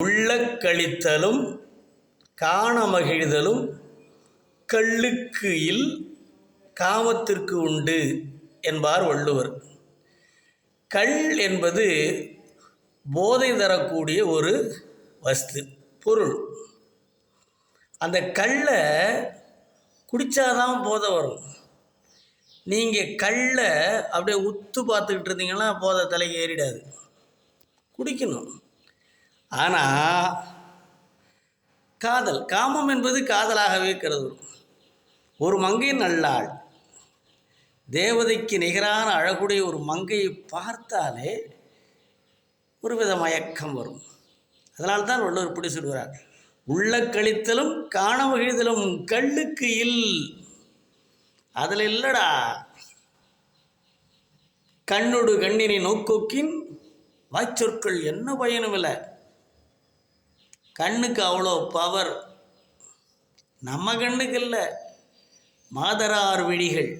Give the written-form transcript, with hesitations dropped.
உள்ள கழித்தலும் காண மகிழ்தலும் கள்ளுக்கு இல் காமத்திற்கு உண்டு என்பார் வள்ளுவர். கள் என்பது போதை தரக்கூடிய ஒரு வஸ்து, பொருள். அந்த கல்லை குடித்தாதான் போதை வரும். நீங்கள் கல்லை அப்படியே உத்து பார்த்துக்கிட்டு இருந்தீங்கன்னா போதை தலைக்கு ஏறிடாது, குடிக்கணும். ஆனால் காதல், காமம் என்பது காதலாகவே கருதும். ஒரு மங்கை நல்லாள், தேவதைக்கு நிகரான அழகுடைய ஒரு மங்கையை பார்த்தாலே ஒரு வித மயக்கம் வரும். அதனால்தான் வள்ளுவர் இப்படி சொல்கிறார், உள்ள கழித்தலும் காண மகிழ்தலும் கள்ளுக்கு இல். அதில் இல்லடா, கண்ணொடு கண்ணினை நோக்கோக்கின் வாய்ச்சொற்கள் என்ன பயனும் இல்லை. கண்ணுக்கு அவ்வளோ பவர், நம்ம கண்ணுக்கு இல்லை. மாதரார் விழிகள்